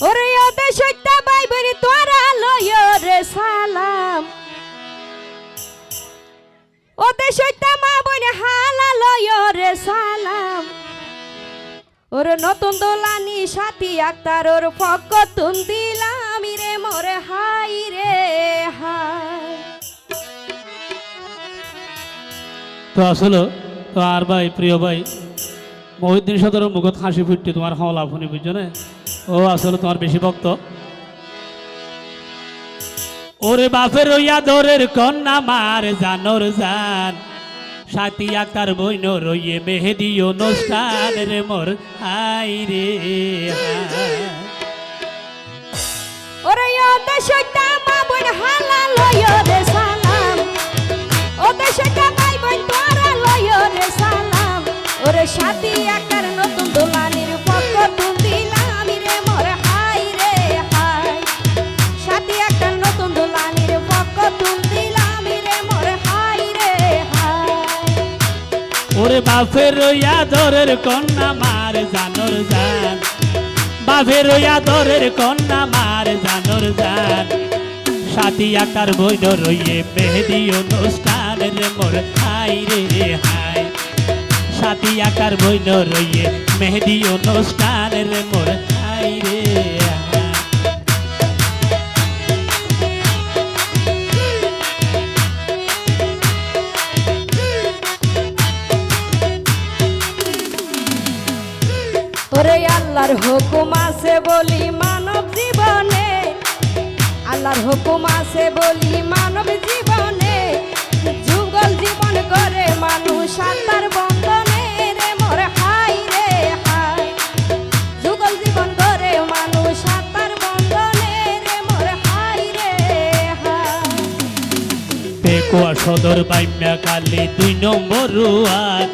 ওরে ওতে সইতা বাইবরি তোরা লয় রে সালাম ওতে সইতা মা বোন হালা লয় রে সালাম ওরে নতুন দোলানি সাথী আক্তার ওর পক্ষ তুন দিলাম রে মোরে হাই রে হাই। তো আসলে তো আর ভাই প্রিয় ভাই মহিউদ্দিন সদর মুখত হাসি ফুটতে তোমার হাওলা ফোনে বুঝছো না ও আসলে তোমার বেশি ভক্ত। ওরে বাপের রইয়া দরের কন্যা মার জানর জান সাথী আকার বইন রইয়ে মেহেদি অনুষ্ঠান রে মোর হাই রে হাই। ওরে ওতে সইতা মা বোন হালা লয় রে সালাম ওতে সইতা ভাই বোন তোরা লয় রে সালাম ওরে সাথী আকার নতুন দোলানির পক্ষ তুন দিলাম রে মোর হাই রে হাই সাথী আকার নতুন দোলানির পক্ষ তুন দিলাম রে মোর হাই রে হাই। ওরে বাপের রইয়া দরের কন্যা মার জানর জান বাপের রইয়া দরের কন্যা মার জানর জান সাথী আকার বইন রইয়ে মেহেদি অনুষ্ঠান রে মোর হাই রে হাই সাথী আকার বইন রইয়ে মেহেদি অনুষ্ঠান রে মোর হাই রে হাই। ওরে আল্লাহর হুকুম আছে বলি মানব জীবনে আল্লাহর হুকুম আছে বলি মানব জীবনে যুগল জীবন করে মানুষ আল্লাহর বন্ধনে রে মোর হাই রে হাই যুগল জীবন করে মানুষ আল্লাহর বন্ধনে রে মোর হাই রে হাই। পেকুয়া সদর বাইম্যা কালী 2 নম্বর ওয়ার্ড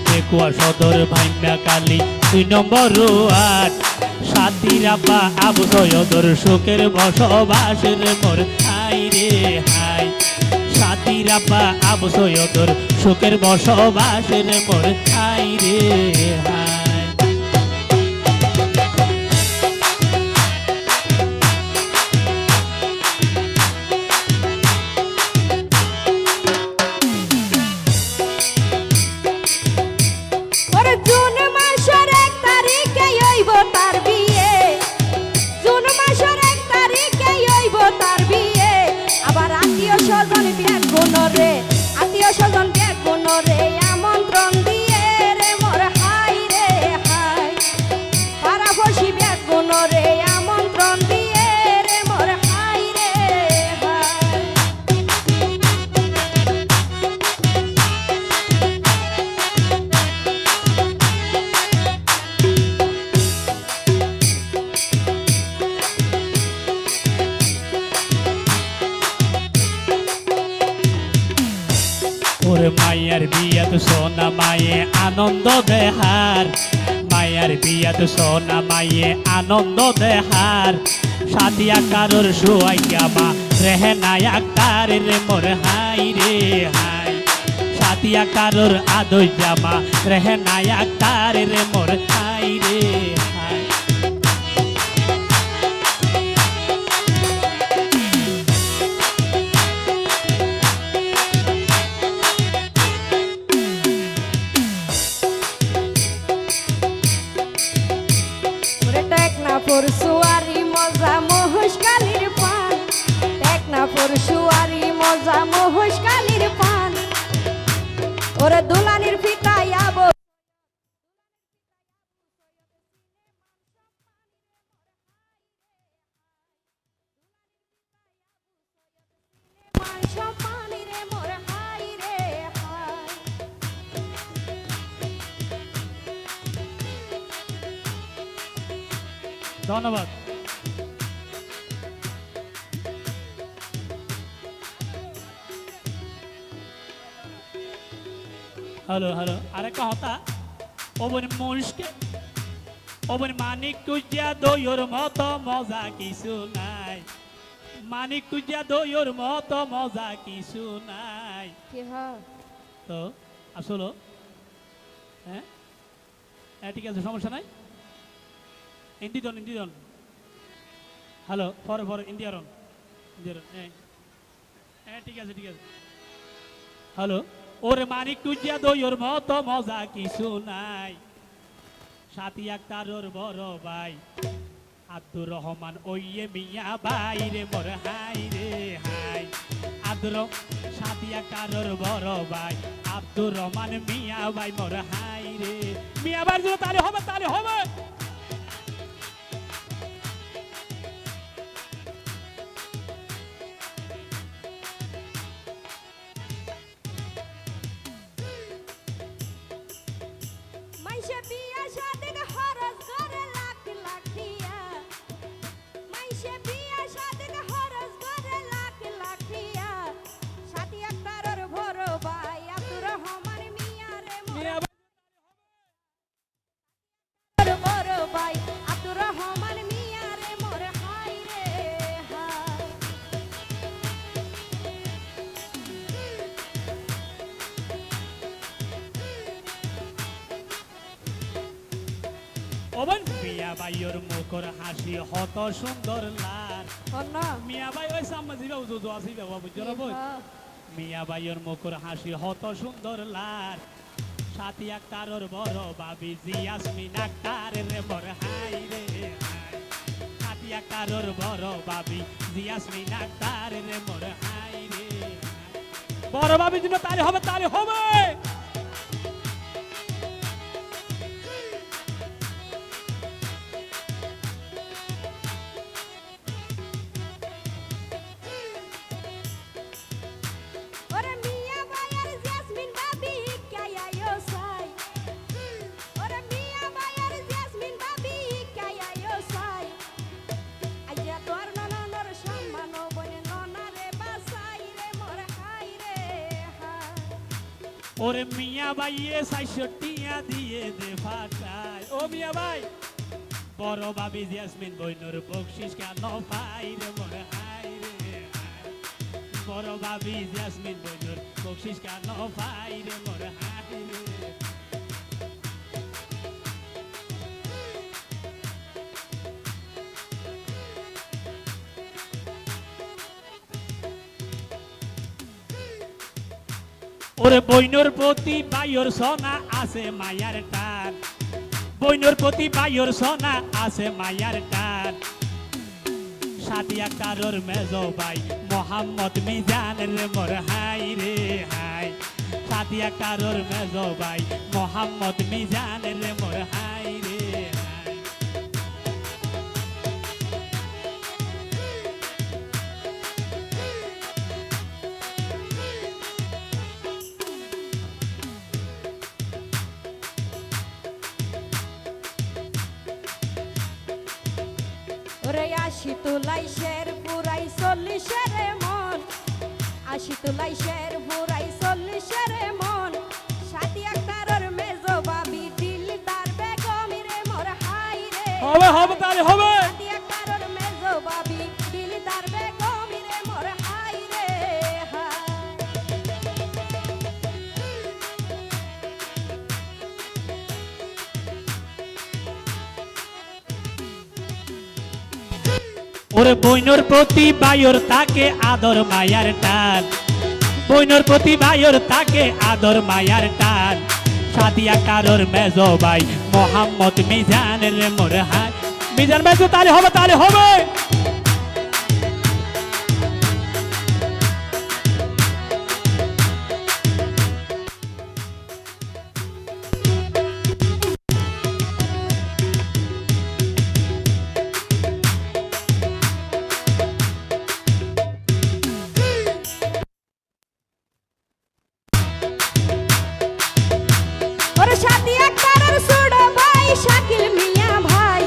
পেকুয়া সদর বাইম্যা কালী 2 নম্বর ওয়ার্ড সাথীর আব্বা আবু সৈয়দর সুখের বসবাস রে মোর হাই রে হাই সাথীর আব্বা আবু সৈয়দর সুখের বসবাস রে মোর হাই রে হাই। ওরে জুন মাসের 1 তারিখে হইব তার বিয়ে জুন মাসের 1 তারিখে হইব তার বিয়ে আবার আত্মীয় স্বজন ব্যাগ গুণরে আত্মীয় স্বজন ব্যাগ গুণরে আমন্ত্রণ দিয়ে রে মোর হাই রে হাই পাড়াপড়শি ব্যাগ গুণরে আমন্ত্রণ দিয়ে রে মোর হাই রে হাই। ওরে মায়ের বিয়াত সোনা মায়ে আনন্দ দেহার মায়ের বিয়াত সোনা মায়ে আনন্দ দেহার সাথী আকারর সুয়াইয়া মা রেহে নাই আক্তার রে মোর হাই রে হাই সাথী আকারর আদই জামা রেহে নাই আক্তার রে মোর হাই রে হাই। ওরে টেকনা পরশুয়ারি মজা মহেশকালীর পান টেকনা পরশুয়ারি মজা মহেশকালীর পান ওরে দুলানির ফিতাই আবো সম্মানী রে মোর হাই রে হাই। ধন্যবাদ। হ্যালো হ্যালো আরেকটা হতা ওবন মনুষকে ওবন মানিক কুজিয়া দইয়ের মতো মজা কিছু নাই মানিক কুজিয়া দইয়ের মতো মজা কিছু নাই। কি হয় তো আসলো হ্যাঁ ঠিক আছে সমস্যা নাই হিন্দি জন হ্যালো ফর ইন্ডিয়ার অন ঠিক আছে ঠিক আছে হ্যালো ওরে মানিক টুজিয়া দই ওর মতো মজা কিছু নাই সাথী আক্তার ওর বড় ভাই আব্দুর রহমান ওইয়ে মিয়া ভাই রে মোর হাই রে হাই আব্দুর সাথী আক্তার ওর বড় ভাই আব্দুর রহমান মিয়া ভাই মোর হাই রে মিয়া ভাইয়ের জন্য তালে হবে তালে হবে মাইশে বিয়া শাদি খরচ করে লাখ লাখ দিয়া মাইশে বিয়া শাদি খরচ করে লাখ লাখ দিয়া সাথী আক্তারের বড় ভাই আব্দুর রহমান মিয়া রে মিয়া মোর বড় ভাই আব্দুর রহমান মিয়া রে মোর হাই রে হাই ওবন মিয়া ভাইয়ের মুখর হাসি হত সুন্দর লাল অন্য মিয়া ভাই ওই সামনে দিবে উজু আসি বাবা বুঝছো না বই মিয়া ভাইয়ের মুখর হাসি হত সুন্দর লাল সাথী আক্তারের বড় বাবি জিয়াসমিন আক্তার রে মোর হাই রে হাই সাথী আক্তারের বড় বাবি জিয়াসমিন আক্তার রে মোর হাই রে হাই বড় বাবির জন্য তালে হবে তালে হবে ওরে মিয়া ভাইয়ের জেসমিন ভাবি কায়ায়ো সাই ওরে মিয়া ভাইয়ের জেসমিন ভাবি কায়ায়ো সাই আইয়া তোর ননর সম্মান বনে ননারে বাসাই রে মোর হাই রে হাই ওরে মিয়া ভাইয়ে ৬৬টিয়া দিয়ে দে ফাটায় ও মিয়া ভাই বড় বাবি জেসমিন বইনুর বকশিস কেন পাই রে মোর হাই রে হাই বড় বাবি জেসমিন বইনুর বকশিস কেন পাই রে মোর হাই রে ওরে বইনুর প্রতি বাইর সোনা আছে মায়ার টান বইনুর প্রতি বাইর সোনা আছে মায়ার টান সাথী আক্তারের মেজো ভাই মোহাম্মদ মিজান রে মোর হাই রে হাই সাথী আক্তারের মেজো ভাই মোহাম্মদ মিজান রে মোর হাই রে হাই ওরে আশি তুলাই শের পুরাই 40 রে মন আশি তুলাই শের পুরাই 40 রে মন সাথী আক্তারের মেজো বাবি দিলদার বেগম রে মোর হাই রে হবে হবে তাহলে হবে সাথী আক্তারের মেজো বাবি দিলদার বেগম রে মোর হাই রে হাই ওরে বইনুর প্রতি বাইর তাকে আদর মায়ার টান বইনুর প্রতি বাইর তাকে আদর মায়ার টান সাথী আক্তারের মেজো ভাই মোহাম্মদ মিজান রে মোর হাই মিজান মেজো তালে হবে তালে হবে ওরে সাথী আক্তারের ছোট ভাই শাকিল মিয়া ভাই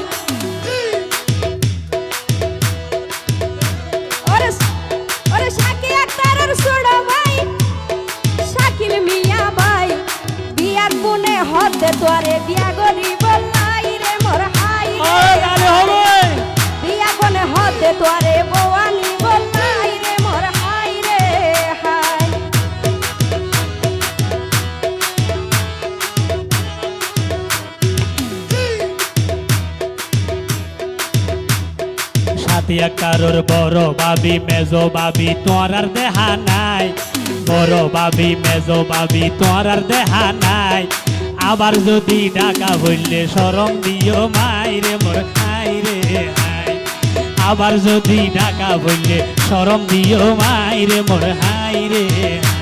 সাথী কারোর বড় ভাবি মেজো ভাবি তোর আর দেহা নাই, বড় ভাবি মেজো ভাবি তোর আর দেহা নাই। আবার যদি ডাকা হইলে শরম দিও মাইরে মোর হাই রে হাই, আবার যদি ডাকা হইলে শরম দিও মাইরে মোর হাই রে হাই।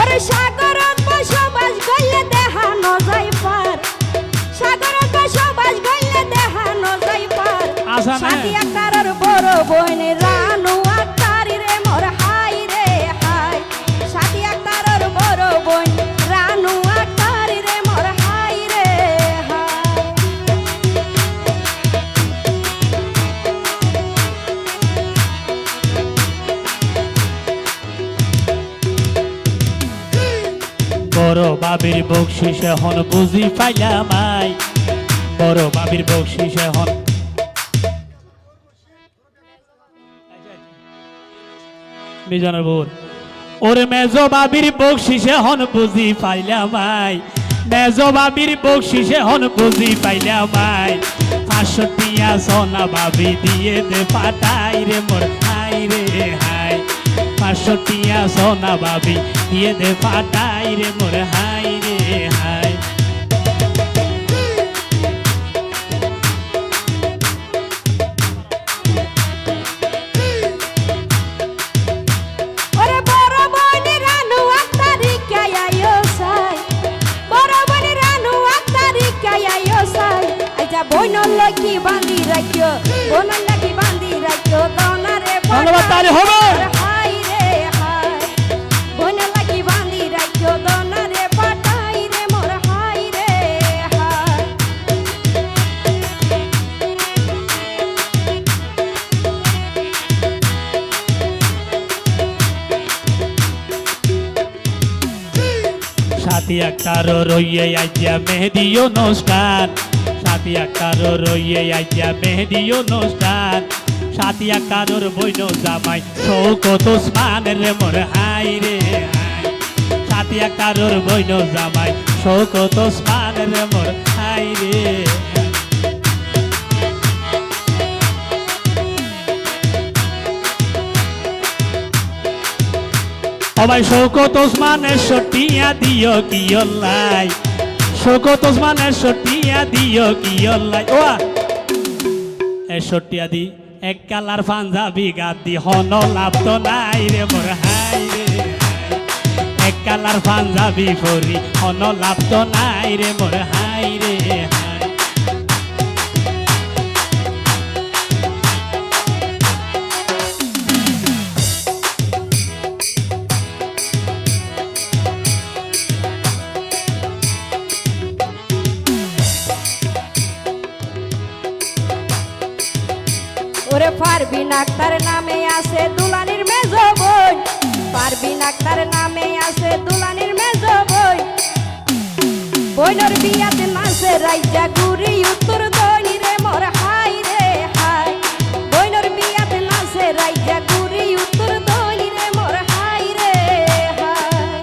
ওরে সাগরত বসবাস গইলে দেখানো যায় পার, সাগরত বসবাস গইলে দেখানো যায় পার। আশা নাই। সাথী আক্তারের বড় বোন রানু আক্তার রে মোর হাই রে হাই, সাথী আক্তারের বড় বোন রানু আক্তার রে মোর হাই রে হাই। বড় বাবির বকশিস এখন বুঝি পাইলাম আই, বড় বাবির বকশিস এখন বিজনের বোর। ওরে মেজো বাবির বকশিস এখন বুঝি পাইলাম আই, মেজো বাবির বকশিস এখন বুঝি পাইলাম আই। 500 টিয়া সোনা বাবি দিয়ে দে পাঠাই রে মোর হাই রে হাই, 500 টিয়া সোনা বাবি দিয়ে দে পাঠাই রে মোর হাই রে হাই। ওরে বড় বোন রানু আক্তারি কায়ায়ো সাই, বড় বোন রানু আক্তারি কায়ায়ো সাই। আইজা বোনর লাগি বাঁধি রাখিও, বোনর লাগি বাঁধি রাখিও দনারে ধন্যবাদ তাহলে হবে। হাই রে হাই, বোনর লাগি বাঁধি রাখিও দনারে পাঠাই রে মোর হাই রে হাই। সাথী আক্তারও রইয়ে আইয়া মেহেদি অনুষ্ঠান, সাথী আক্তারও রইয়ে আইয়া মেহেদি অনুষ্ঠান। সাথী আক্তারর বইন জামাই শৌকত ওসমান রে মোর হাই রে হাই, সাথী আক্তারর বইন জামাই শৌকত ওসমান রে মোর হাই রে হাই। সবাই শৌকত ওসমানের সটিয়া দিও কি অল্লাই, শৌকত ওসমানের সটিয়া দিও কি অল্লাই। ও এ সটিয়া দি এক কালার পাঞ্জাবি গাদি হন লাভ তো নাই রে মোর হাই রে হাই, এক কালার পাঞ্জাবি পরি হন লাভ তো নাই রে মোর হাই রে হাই। ওরে পারবিন আক্তার নামে আছে দুলানির মেজো বোন, পারবিন আক্তার নামে আছে দুলানির মেজো বোন। বোনর বিয়াতে নাচে রাইজা গুরি উত্তর দনি রে মোর হাই রে হাই, বোনর বিয়াতে নাচে রাইজা গুরি উত্তর দনি রে মোর হাই রে হাই।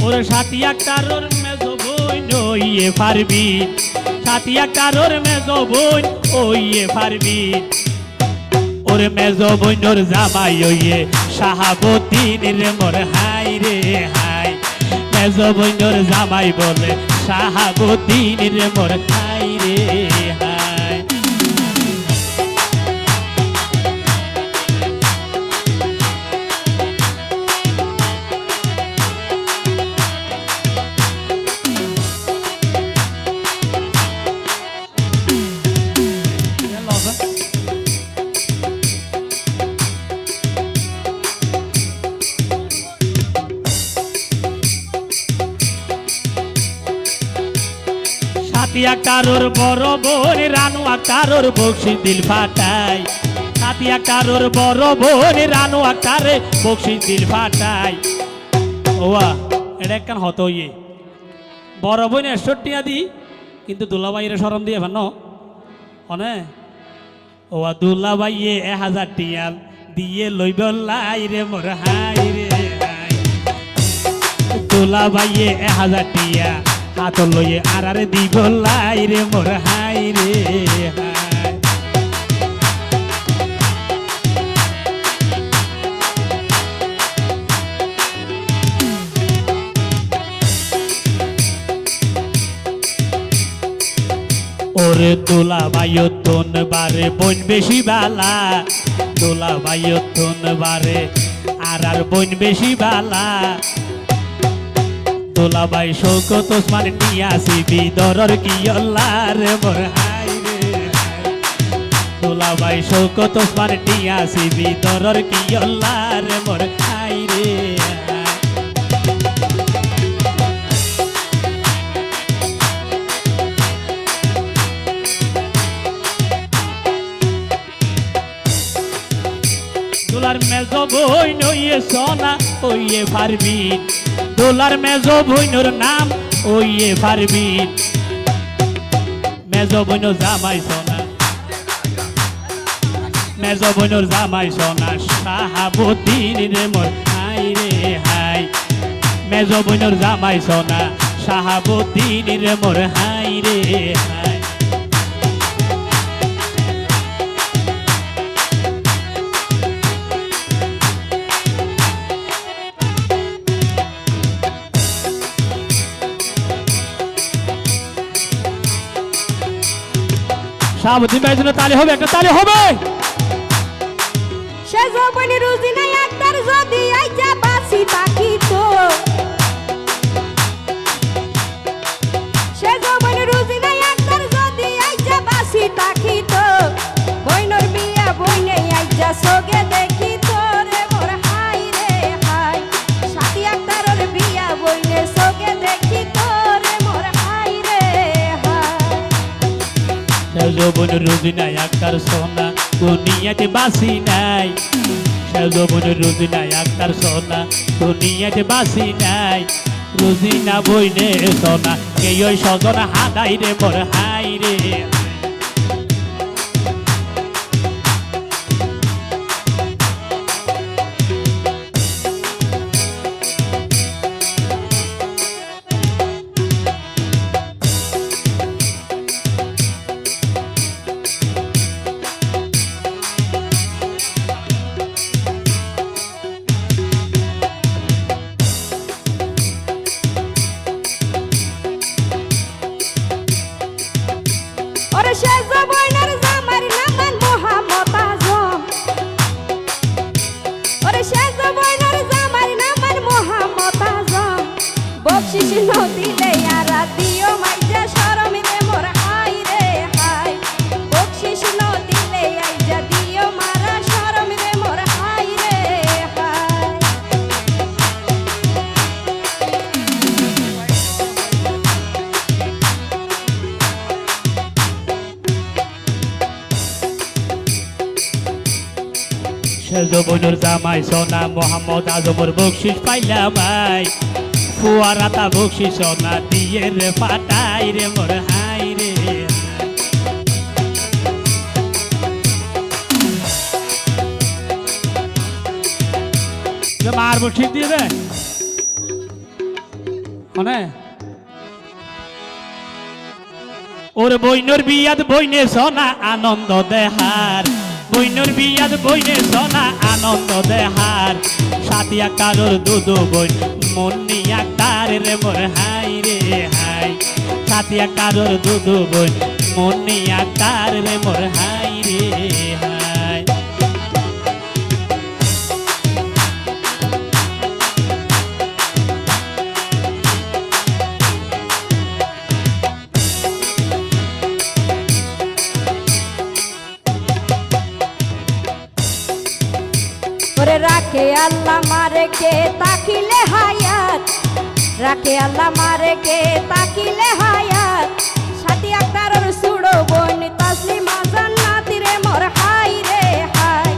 ওরে সাথী আক্তারর মেজো বোন ওইয়ে পারবি, সাথী আক্তারর মেজো বোন ওইয়ে পারবি। ওরে মেজো বোনর জামাই ওইয়ে শাহাবুদ্দিন রে মোর হাই রে হাই, মেজো বোনর জামাই বলে শাহাবুদ্দিন রে মোর হাই রে হাই। সাথী আক্তারর বড় বোন রানু আক্তারর বকশি দিল ফাটাই, সাথী সাথী আক্তারর বড় বোন রানু আক্তারে বকশিস দিল ফাটাই ওয়া এটা একখান হতো ইয়ে বড় বোন 61 টিয়া দি কিন্তু দুলাভাইয়ের শরম দিয়ে ভানো অনে ওয়া দুলাভাইয়ে 1000 টিয়া দিয়ে লইব লাই রে মোর হাই রে হাই দুলাভাইয়ে 1000 টিয়া হাত লইয়ে আর দিব লাই রে মোর হাই রে হাই ওরে দুলাভাইও তোন বারে বোন বেশি বালা দুলাভাইও তোন বারে আর বোন বেশি বালা দুলাভাই শৌকত ওসমান নিয়াসি বিদরর কি আল্লাহ রে মোর হাই রে দুলাভাই শৌকত ওসমান নিয়াসি বিদরর কি আল্লাহ রে মোর হাই রে দোলার মেজো বইন ওইয়ে সোনা ওইয়ে ফারবিন দোলার মেজো বইনর নাম ওইয়ে ফারবিন মেজো বইন জামাই সোনা মেজো বইনর জামাই সোনা শাহাবুদ্দিন রে মোর হাই রে হাই মেজো বইনর জামাই সোনা শাহাবুদ্দিন রে মোর হাই রে হাই শাহাবুদ্দিন ভাইয়ের জন্য তালি হবে একটা তালি হবে সে যৌবনী রুজিনা আক্তার যদি আইজা বাসি থাকিত সে যৌবনী রুজিনা আক্তার যদি আইজা বাসি থাকিত বইনর বিয়া বইনে আইজা সোগে দেখিত রে মোর হাই রে হাই সাথী আক্তারর বিয়া বইনে সোগে দেখিত রে মোর হাই রে হাই যৌবন রুজিনা আক্তার সোনা দুনিয়াতে বাসি নাই যৌবন রুজিনা আক্তার সোনা দুনিয়াতে বাসি নাই রুজিনা বইনে সোনা কে ওই সজনা হাদাই রে মোর হাই রে ওরে সে যৌবনের জামার নামান মোহাম্মদ আজম ওরে সে যৌবনের জামার নামান মোহাম্মদ আজম বকশিস নদিলে আর দিও মাইজা শরম রে মোর হাই রে হাই বকশিস নদিলে আইজা দিও মারা শরম রে মোর হাই রে হাই যৌবনের জামাই সোনা মোহাম্মদ আজমর বকশিস পাইলা ভাই ফুয়ারাতা বকশিস সোনা দিয়ে রে ফাটাই রে মোর হাই রে মারবো ঠিক দিয়ে দে মানে ওর বইনর বিয়াদ বইনে সোনা আনন্দ দেহার বইনর বিয়াদ বইনে সোনা আনন্দ দেহার সাথী আক্তারর দুদু বইন মন্নি আক্তার রে মোর হাই রে হাই সাথী আক্তারর দুদু বইন মন্নি আক্তার রে মোর হাই রে হাই ওরে রাখে আল্লাহ মারে কে তাকিলে হায়াত রাখে আল্লাহ মারে কে তাকিলে হায়াত সাথী আক্তারর সুড়ো বোন তাসলিমা জান্নাতি রে মোর হাই রে হাই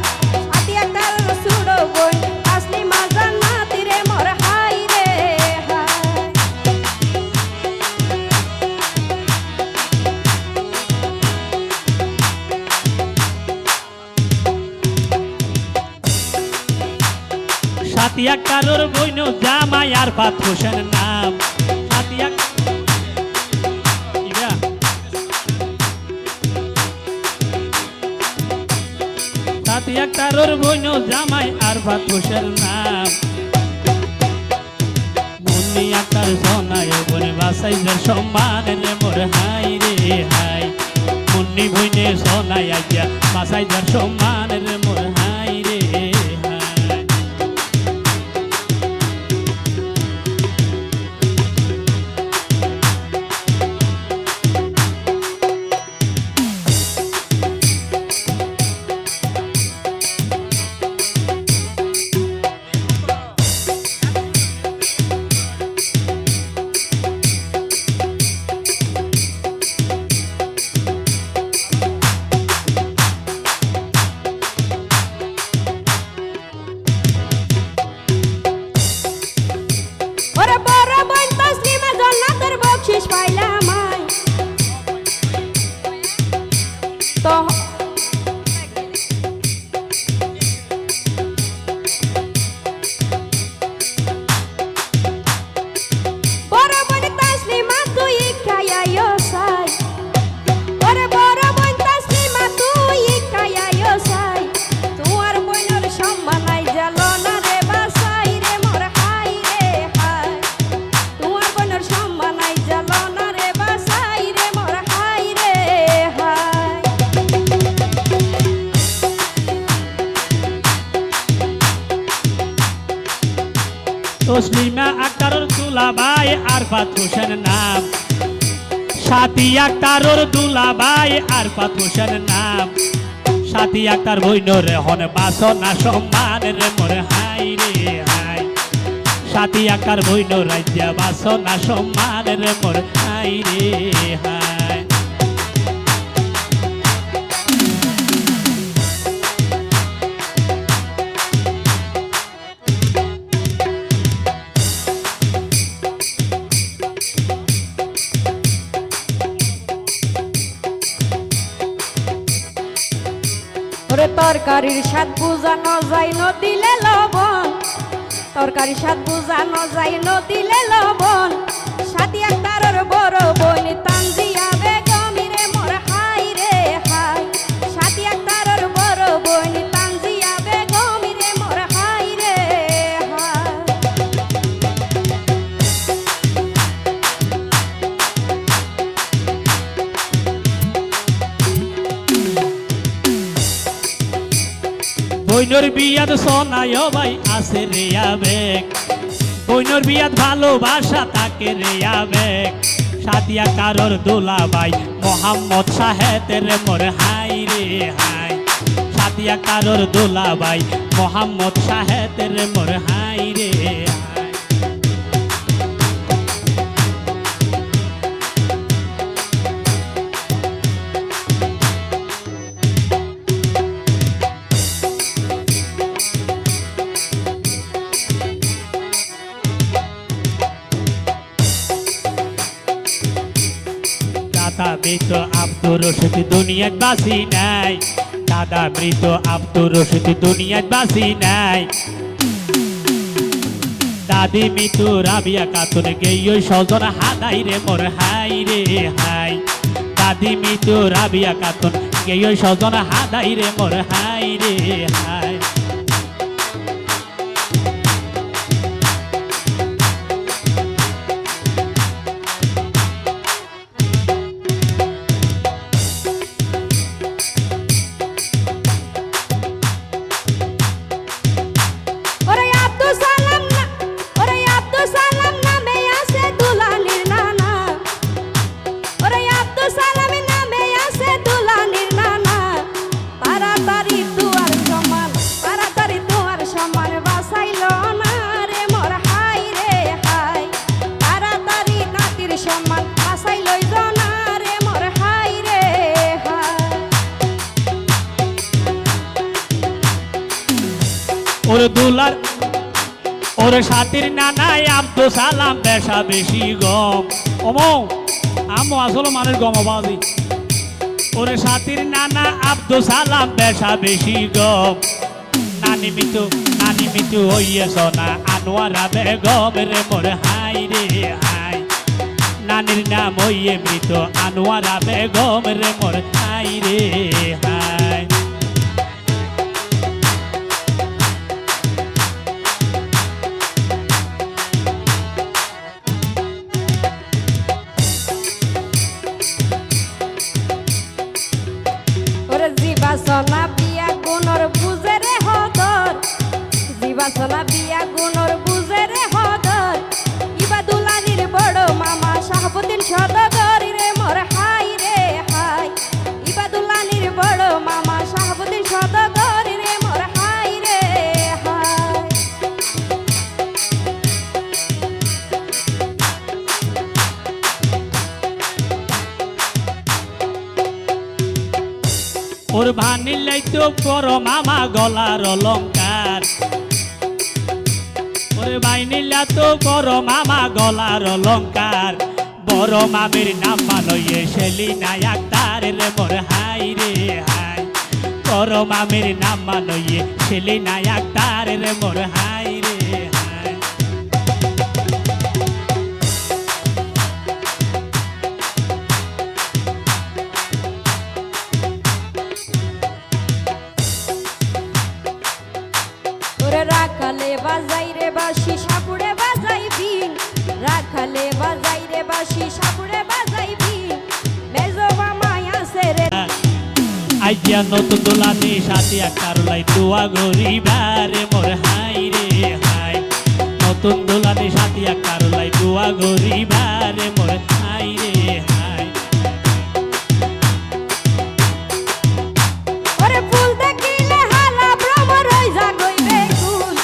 সাথী আক্তারর বইন জামাই আরফাত হোসেন নাম সাথী আক্তারর বইন জামাই আরফাত হোসেন নাম মুন্নি আক্তার সোনায় বনে বাসাইজার সম্মান রে মোর হাই রে হাই মুন্নি বইনে সোনায় আইয়া বাসাইজার সম্মান রে মোর হাই রে হাই ওরে বড় বোন তসলিমা জান্নাতের বকশিশ পাইলাম আই তো বড় বোন তসলিমা তুই খাইয়ায়ো সাই ওরে বড় বোন তসলিমা তুই খাইয়ায়ো সাই তোমার বোনের সম্মান নাই জালো না রে বাসাই রে মোর হাই রে হাই তোমার বোনের সম্মান নাই জালো না রে বাসাই রে মোর হাই রে হাই তসলিমা আক্তারর দুলাভাই আরফাত হোসেন নাম সাথী আক্তারর দুলাভাই আরফাত হোসেন নাম সাথী আক্তার বইনর হন বাসনা সম্মান রে মোর হাই রে হাই সাথী আক্তার বইনর রাজ্যা বাসনা সম্মান রে মোর হাই রে হাই ওরে তরকারির স্বাদ বুঝানো যায় নদিলে লবণ তরকারির স্বাদ বুঝানো যায় নদিলে লবণ সাথী আক্তারর বড় বোন তানজিয়া বেগম রে মোর হাই রে হাই সাথী আক্তারর বড় বোন তানজিয়া বেগম রে মোর হাই রে হাই বইনর বিয়াদ সোনায় ভাই আছে রে আবেগ বইনর বিয়াদ ভালোবাসা তাকে রে আবেগ সাথী আক্তারর দুলাভাই মোহাম্মদ শাহেদের মোর হাই রে হাই সাথী আক্তারর দুলাভাই মোহাম্মদ শাহেদের মোর হাই রে হাই দাদা মৃত আব্দুর রশিদ দুনিয়াত বাসি নাই দাদা মৃত আব্দুর রশিদ দুনিয়াত বাসি নাই দাদি মৃত রাবিয়া খাতুন গেই সজন হাদাই রে মোর হাই রে হাই দাদি মৃত রাবিয়া খাতুন গেই সজন হাদাই রে মোর হাই রে হাই ওরে আব্দুল সালাম নামে আছে দুলানির নানা ওরে আব্দুল সালাম নামে আছে দুলানির নানা তাড়াতাড়ি দুয়ার সমান বাসাইলো না রে মোর হাই রে হাই তাড়াতাড়ি নাতির সমান বাসাইলো না রে মোর হাই রে হাই ওরে দুলার ওরে সাথীর নানাই আব্দুল সালাম বেশা বেশি গম অমো আমো আসলে মানুষ গমবাজি ওরে সাথীর নানা আব্দুল সালাম বেশা বেশি গম নানি নানি মিতু হইয়ে সোনা আনোয়ারা বেগম রে মোর হাই রে হাই নানির নাম হইয়ে মৃত আনোয়ারা বেগম রে মোর হাই রে হাই ওরে জীবাসনা বিয়া গুণর বুঝে রে হদর জীবাসনা বিয়া গুণর বুঝে রে হদর ইবা দুলানির বড় মামা শাহাবুদ্দিন সদগর রে মোর হাই রে হাই ইবা দুলানির বড় মামা শাহাবুদ্দিন সদগর রে মোর হাই রে হাই ওর ভানিলাই তো বড় মামা গলার অলঙ্কার ওরে ভাইনিলা তো বড় মামা গলার অলঙ্কার বড় মামির নাম মানইয়ে শেলি নায়াক তার রে মোর হাই রে হাই বড় মামির নাম মানইয়ে শেলি নায়াক তার রে মোর হাই রে হাই ওরে রাখালে বাজাই রে বাসি সাপুড়ে বাজাই বিন রাখালে বাজাই রে বাসি সাপুড়ে বাজাই বিন মেজো মামাই আছে রে আইয়া নতুন দোলানি সাথে কারলাই তুয়া গরিবারে মোর হাই রে হাই নতুন দোলানি সাথে কারলাই তুয়া গরিবারে মোর হাই রে হাই ওরে ফুল দেখিলে হালা ভ্রমর হই যা গইবে কুল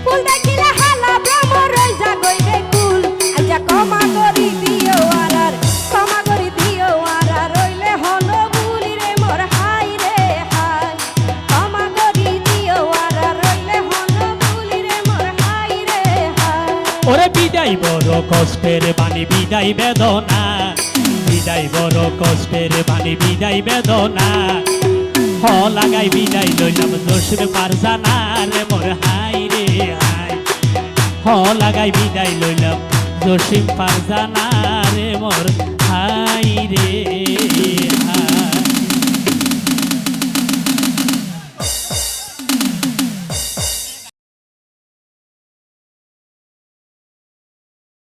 ফুল দেখিলে হালা ভ্রমর হই যা গইবে কুল আইজা ক্ষমা করি দিও আরার ক্ষমা করি দিও আরার রইলে হলো ভুলি রে মোর হাই রে হাই ক্ষমা করি দিও আরার রইলে হলো ভুলি রে মোর হাই রে হাই ওরে বিদায় বড় কষ্টের বাণী বিদায় বেদনা বিদায় বড় কষ্টের বাণী বিদায় বেদনা হ লাগাই বিদায় লইলাম জোশের পারজানা রে মোর হাই রে হাই হ লাগাই বিদায় লইলাম জসিম পারজানা রে মোর হাই রে